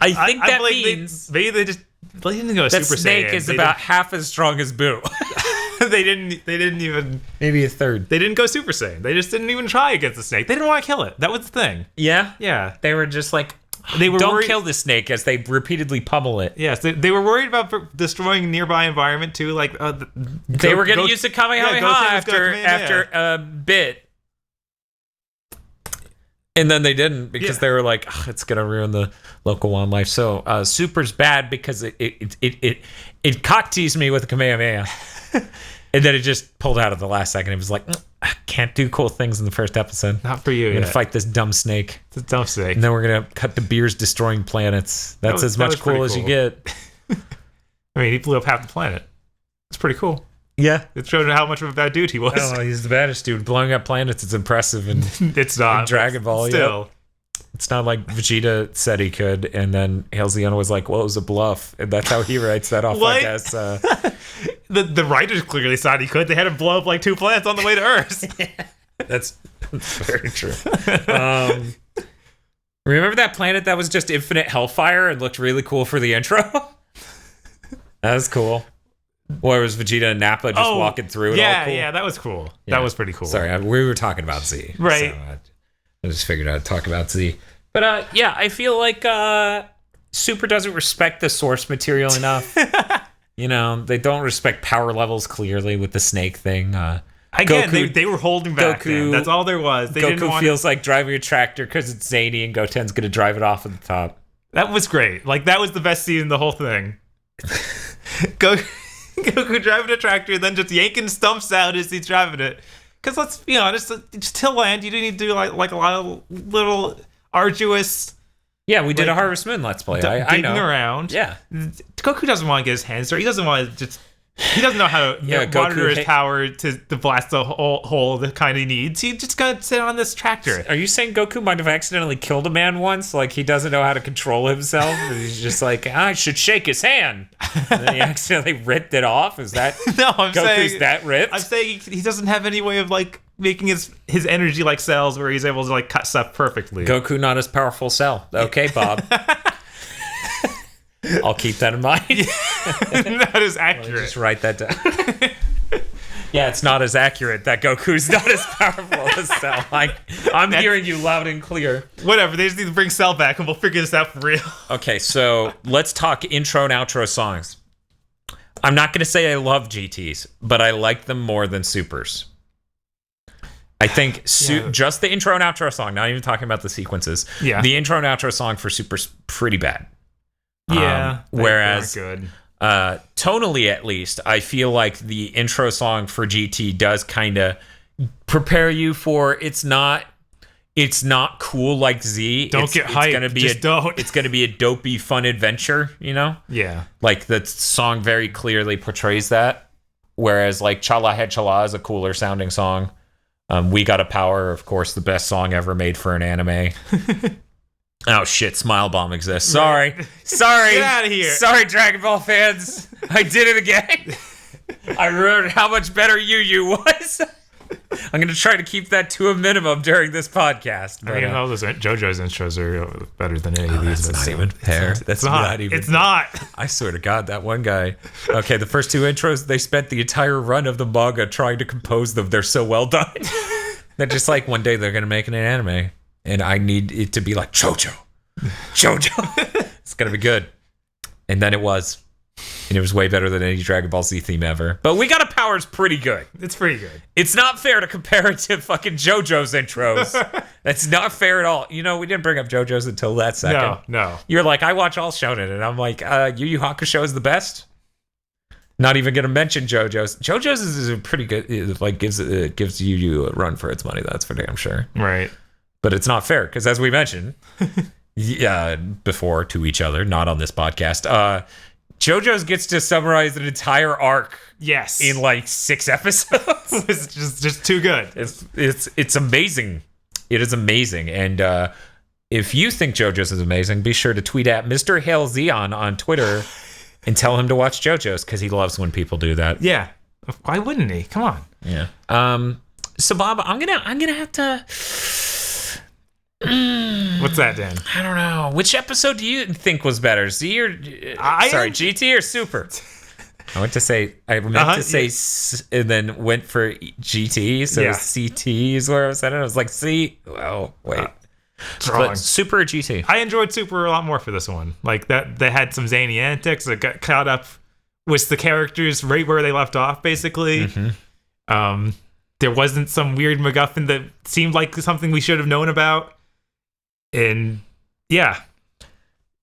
I think that means they didn't go Super Saiyan. That snake is about half as strong as Boo. they didn't even maybe a third. They didn't go Super Saiyan. They just didn't even try against the snake. They didn't want to kill it. That was the thing. Yeah. They were just like, don't kill the snake, as they repeatedly pummel it. Yes, they were worried about destroying nearby environment too. Like they were going to use the Kamehameha after a bit. And then they didn't because they were like, it's gonna ruin the local wildlife. So Super's bad because it cock teased me with a Kamehameha. And then it just pulled out at the last second. It was like, I can't do cool things in the first episode. Not for you. I'm going to fight this dumb snake. It's a dumb snake. And then we're going to cut to Beers destroying planets. That's as much cool as you get. I mean, he blew up half the planet. It's pretty cool. Yeah. It showed how much of a bad dude he was. Oh, he's the baddest dude. Blowing up planets is impressive. And it's not. In Dragon Ball, still. Yep. It's not like Vegeta said he could, and then Halcyon was like, well, it was a bluff. And that's how he writes that off, I guess. The writers clearly thought he could. They had him blow up like 2 planets on the way to Earth. That's very true. Remember that planet that was just infinite hellfire and looked really cool for the intro? That was cool. Or was Vegeta and Nappa just walking through it all cool? Yeah, that was cool. Yeah. That was pretty cool. Sorry, we were talking about Z. Right. So I just figured I'd talk about Z. But yeah, I feel like Super doesn't respect the source material enough. You know, they don't respect power levels clearly with the snake thing. Again, Goku, they were holding back. Goku, that's all there was. They Goku feels like driving a tractor because it's zany, and Goten's going to drive it off at the top. That was great. Like, that was the best scene in the whole thing. Goku driving a tractor, then just yanking stumps out as he's driving it. Because let's be honest, just to land, you do need to do like a lot of little arduous. Yeah, we did a Harvest Moon Let's Play. I know. Digging around. Yeah. Goku doesn't want to get his hands dirty. He doesn't want to just. He doesn't know how to monitor his power to blast the hole the kind he needs. He just gotta sit on this tractor. Are you saying Goku might have accidentally killed a man once? Like he doesn't know how to control himself? And he's just like, I should shake his hand. And then he accidentally ripped it off? Is that no, I'm Goku's saying, that ripped? I'm saying he doesn't have any way of like making his energy like cells where he's able to like cut stuff perfectly. Goku not as powerful cell. Okay, Bob. I'll keep that in mind. That is accurate. Just write that down. Yeah, it's not as accurate that Goku's not as powerful as Cell. I'm hearing you loud and clear. Whatever, they just need to bring Cell back and we'll figure this out for real. Okay, so let's talk intro and outro songs. I'm not going to say I love GTs, but I like them more than Supers. I think just the intro and outro song, not even talking about the sequences. Yeah. The intro and outro song for Super's pretty bad. Yeah. Whereas, good. Tonally at least, I feel like the intro song for GT does kind of prepare you for it's not cool like Z. Don't get hyped. Don't. It's gonna be a dopey, fun adventure. You know. Yeah. Like the song very clearly portrays that. Whereas like Chala Head Chala is a cooler sounding song. We Got a Power, of course, the best song ever made for an anime. Oh shit, Smile Bomb exists. Sorry. Get out of here. Sorry, Dragon Ball fans. I did it again. I remembered how much better Yu was. I'm gonna try to keep that to a minimum during this podcast. But, I mean, all those JoJo's intros are better than any of these. That's not even fair. That's not even. It's not. I swear to God, that one guy. Okay, the first 2 intros, they spent the entire run of the manga trying to compose them. They're so well done. They're just like one day they're gonna make an anime. And I need it to be like Jojo. It's gonna be good. And then it was. And it was way better than any Dragon Ball Z theme ever. But We Got a Power is pretty good. It's pretty good. It's not fair to compare it to fucking JoJo's intros. That's not fair at all. You know, we didn't bring up JoJo's until that second. No. You're like, I watch all shonen, and I'm like, Yu Yu Hakusho is the best. Not even gonna mention JoJo's. JoJo's is a pretty good. It like gives Yu Yu a run for its money. That's for damn sure. Right. But it's not fair because, as we mentioned before to each other, not on this podcast, JoJo's gets to summarize an entire arc. Yes. In like 6 episodes. It's just too good. It's amazing. It is amazing. And if you think JoJo's is amazing, be sure to tweet at Mr. Hail Zeon on Twitter and tell him to watch JoJo's because he loves when people do that. Yeah. Why wouldn't he? Come on. Yeah. So Bob, I'm gonna have to. What's that, Dan? I don't know. Which episode do you think was better, Z or GT or Super? I meant to say and then went for GT, so CT is where I was at. I was like, C. Oh wait, but Super or GT? I enjoyed Super a lot more for this one. Like that, they had some zany antics that got caught up with the characters right where they left off, basically. Mm-hmm. There wasn't some weird MacGuffin that seemed like something we should have known about. And yeah,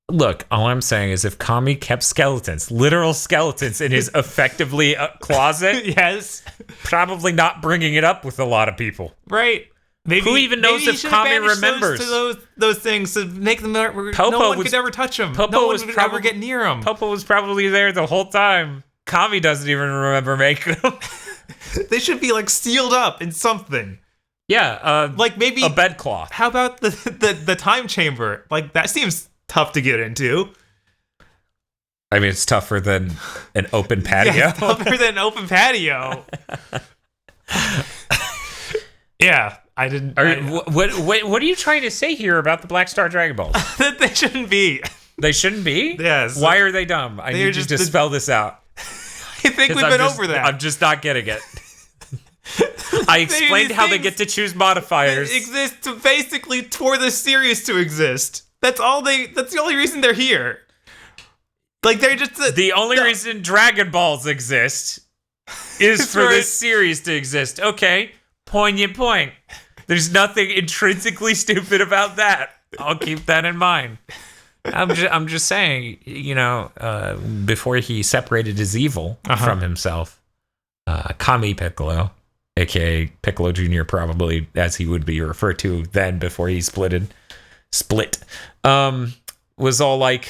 Look, all I'm saying is if Kami kept skeletons, literal skeletons in his effectively closet, yes, probably not bringing it up with a lot of people. right. Maybe, Who even knows maybe if Kami remembers? Those things to make them no one could ever touch them. Popo no one was would probably ever get near them. Popo was probably there the whole time. Kami doesn't even remember making them. They should be like sealed up in something. Yeah, Like maybe a bedcloth. How about the time chamber? Like that seems tough to get into. I mean, it's tougher than an open patio. Yeah, it's tougher than an open patio. Yeah, I didn't. What are you trying to say here about the Black Star Dragon Balls? That they shouldn't be. They shouldn't be? Yes. Why are they dumb? I need you to spell this out. I think we've been over that. I'm just not getting it. I explained how they get to choose modifiers. Exist basically for the series to exist. That's the only reason they're here. Like they're just the only reason Dragon Balls exist is for this series to exist. Okay, poignant point. There's nothing intrinsically stupid about that. I'll keep that in mind. I'm just saying, before he separated his evil from himself, Kami Piccolo, aka Piccolo Jr., probably as he would be referred to then before he split, was all like,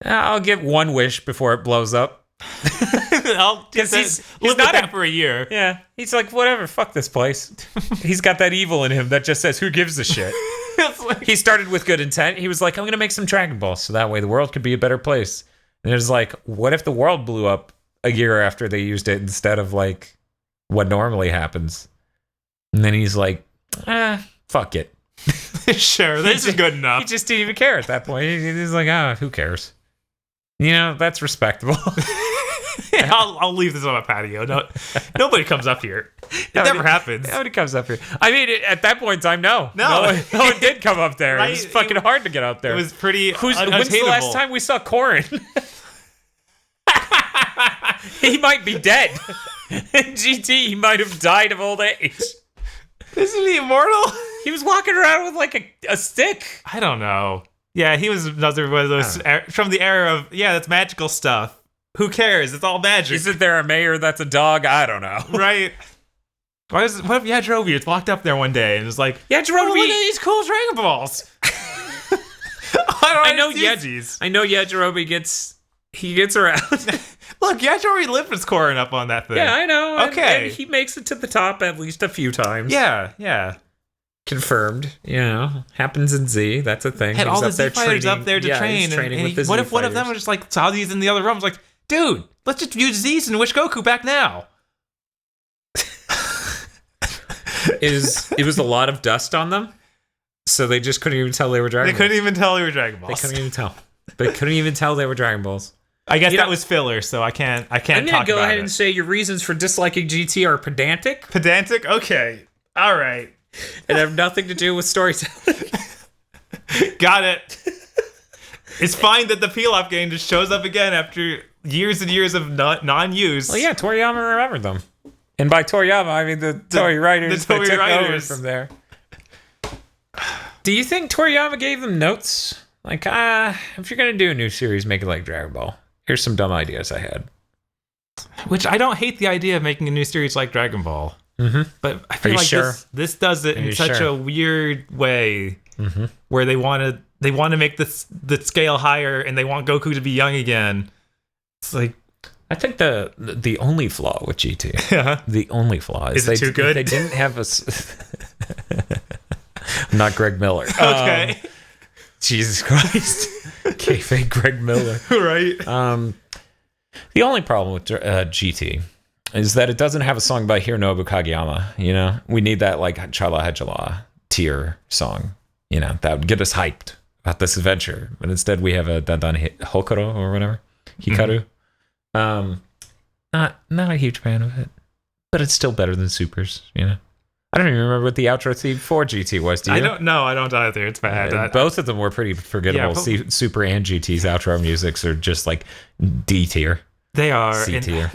I'll get one wish before it blows up. I'll live with that for a year. Yeah, he's like, whatever, fuck this place. He's got that evil in him that just says, who gives a shit? He started with good intent. He was like, I'm going to make some Dragon Balls so that way the world could be a better place. And it was like, what if the world blew up a year after they used it instead of like what normally happens? And then he's like, fuck it. Sure, this is good enough. He just didn't even care at that point. He's like, who cares? That's respectable. Yeah, I'll leave this on a patio. No, nobody comes up here. It never happens. Nobody comes up here. I mean, at that point in time, no one did come up there. Right? It was fucking hard to get up there. It was pretty When's the last time we saw Corrin? He might be dead. In GT, he might have died of old age. Isn't he immortal? He was walking around with like a stick. I don't know. Yeah, he was another one of those from the era of, that's magical stuff. Who cares? It's all magic. Isn't there a mayor that's a dog? I don't know. Right. What if Yajirobe is locked up there one day and is like, Yajirobe, look at these cool Dragon Balls. I know Yajirobe gets around. Look, Yajirobe lived his Corrin up on that thing. Yeah, I know. Okay. And he makes it to the top at least a few times. Yeah. Confirmed, happens in Z. That's a thing. Had all the Z fighters up there to train. And what if one of them was just like saw these in the other room? Was like, dude, let's just use these and wish Goku back now. It was a lot of dust on them, so they just couldn't even tell they were Dragon Balls. They couldn't even tell they were Dragon Balls. They couldn't even tell. They couldn't even tell they were Dragon Balls. I guess that was filler, so I can't talk about it. I'm gonna go ahead and say your reasons for disliking GT are pedantic. Pedantic? Okay. All right. And have nothing to do with storytelling. Got it. It's fine that the peel-off game just shows up again after years and years of non-use. Well, yeah, Toriyama remembered them. And by Toriyama, I mean the Toei writers that took over from there. Do you think Toriyama gave them notes? Like, if you're going to do a new series, make it like Dragon Ball. Here's some dumb ideas I had. Which I don't hate the idea of making a new series like Dragon Ball. Mm-hmm. But I feel like this does it in such a weird way where they want to make the scale higher and they want Goku to be young again. It's like, I think the only flaw with GT, the only flaw is it too good? They didn't have a. I'm not Greg Miller. Okay. Jesus Christ. Kayfabe Greg Miller. Right. The only problem with GT is that it doesn't have a song by Hironobu Kageyama. We need that like Chala Hajala tier song. That would get us hyped about this adventure. But instead we have a Dandan Hokoro or whatever. Hikaru. Not a huge fan of it. But it's still better than Super's, I don't even remember what the outro theme for GT was. Do you? I don't know. I don't either. It's bad. Both of them were pretty forgettable. Yeah, Super and GT's outro musics are just like D tier. They are C tier.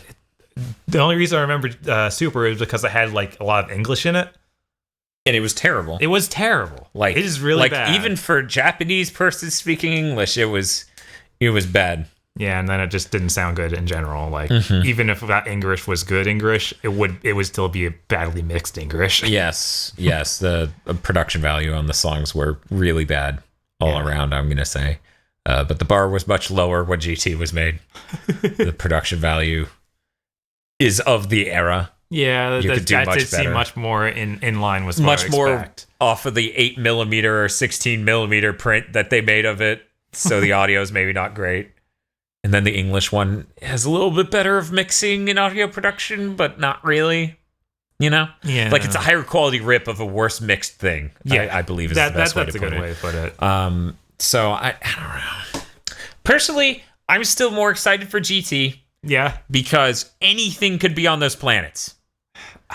The only reason I remember Super is because I had like a lot of English in it. And it was terrible. It was terrible. Like, it is really bad. Even for a Japanese person speaking English, it was bad. Yeah, and then it just didn't sound good in general. Like, even if that English was good English, it would still be a badly mixed English. Yes. The production value on the songs were really bad all around, I'm going to say. But the bar was much lower when GT was made. The production value is of the era. Yeah, that did seem much more in line with what I expect. More off of the 8mm or 16mm print that they made of it. So the audio is maybe not great. And then the English one has a little bit better of mixing and audio production, but not really. You know? Yeah. Like, it's a higher quality rip of a worse mixed thing. Yeah. I believe is the best way to put it. That's a good way to put it. So, I don't know. Personally, I'm still more excited for GT. Yeah. Because anything could be on those planets.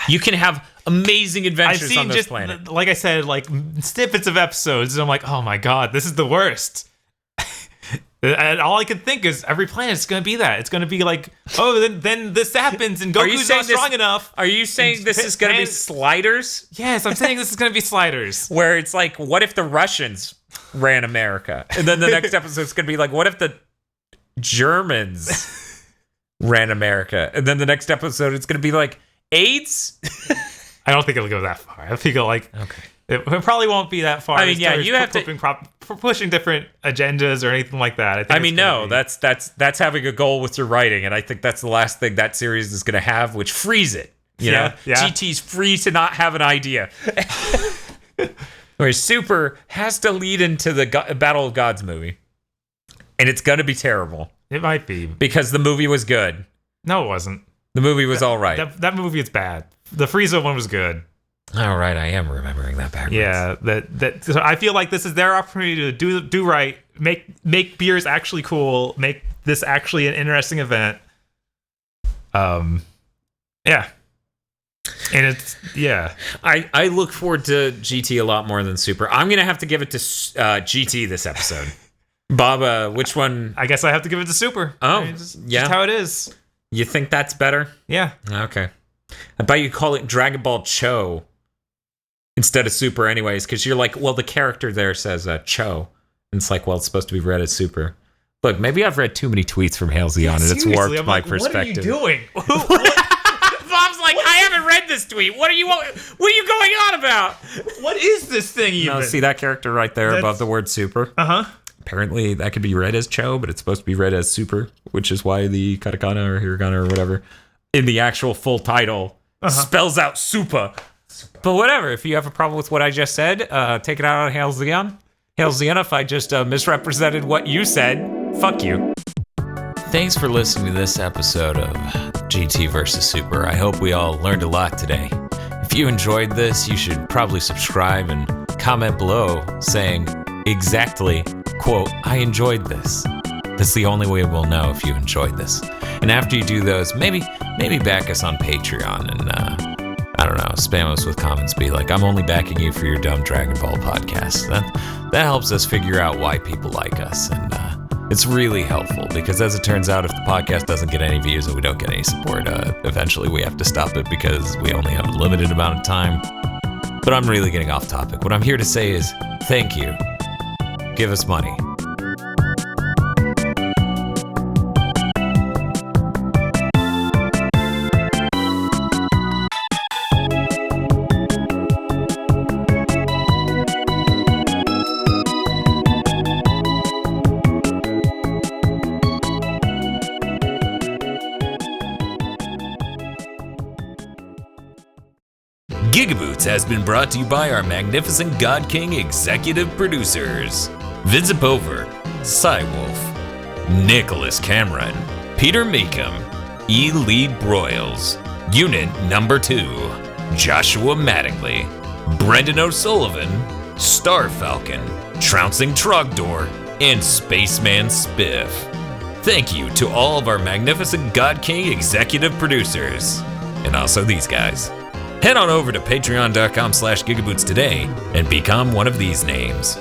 You can have amazing adventures on those planets. Like I said, like, snippets of episodes, and I'm like, oh my god, this is the worst. And all I could think is every planet's going to be that. It's going to be like, oh, then this happens and Goku's not strong enough. Are you saying this is going to be Sliders? Yes, I'm saying this is going to be Sliders. Where it's like, what if the Russians ran America? And then the next episode is going to be like, what if the Germans ran America? And then the next episode it's going to be like, AIDS? I don't think it'll go that far. I think it probably won't be that far. I mean, yeah, you have pushing different agendas or anything like that. That's having a goal with your writing, and I think that's the last thing that series is going to have, which frees it. You know, GT's free to not have an idea. Whereas Super has to lead into the Battle of Gods movie, and it's going to be terrible. It might be because the movie was good. No, it wasn't. The movie was all right. That movie is bad. The Frieza one was good. All right, I am remembering that backwards. Yeah, so I feel like this is their opportunity to do right, make beers actually cool, make this actually an interesting event. Yeah. And it's I look forward to GT a lot more than Super. I'm gonna have to give it to GT this episode. Bob, which one? I guess I have to give it to Super. Oh, just how it is. You think that's better? Yeah. Okay. I bet you call it Dragon Ball Cho instead of Super anyways, because you're like, well, the character there says Cho. And it's like, well, it's supposed to be read as Super. Look, maybe I've read too many tweets from Hail Zeon and it's warped my perspective. What are you doing? Bob's like, I haven't read this tweet. What are you going on about? What is this thing even? No, see that character right there above the word Super? Uh-huh. Apparently that could be read as Cho, but it's supposed to be read as Super, which is why the katakana or hiragana or whatever in the actual full title spells out Super. But whatever, if you have a problem with what I just said, take it out on Hail Zeon. Hail Zeon, if I just misrepresented what you said, fuck you. Thanks for listening to this episode of GT vs. Super. I hope we all learned a lot today. If you enjoyed this, you should probably subscribe and comment below saying exactly, quote, I enjoyed this. That's the only way we'll know if you enjoyed this. And after you do those, maybe back us on Patreon and I don't know, spam us with comments, be like, I'm only backing you for your dumb Dragon Ball podcast. That helps us figure out why people like us, and it's really helpful because as it turns out, if the podcast doesn't get any views and we don't get any support, eventually we have to stop it because we only have a limited amount of time. But I'm really getting off topic. What I'm here to say is thank you. Give us money. GigaBoots has been brought to you by our magnificent God King executive producers. Vincent Bover, Cywolf, Nicholas Cameron, Peter Meekum, E. Lee Broyles, Unit Number 2, Joshua Mattingly, Brendan O'Sullivan, Star Falcon, Trouncing Trogdor, and Spaceman Spiff. Thank you to all of our magnificent God King executive producers, and also these guys. Head on over to patreon.com/gigaboots today and become one of these names.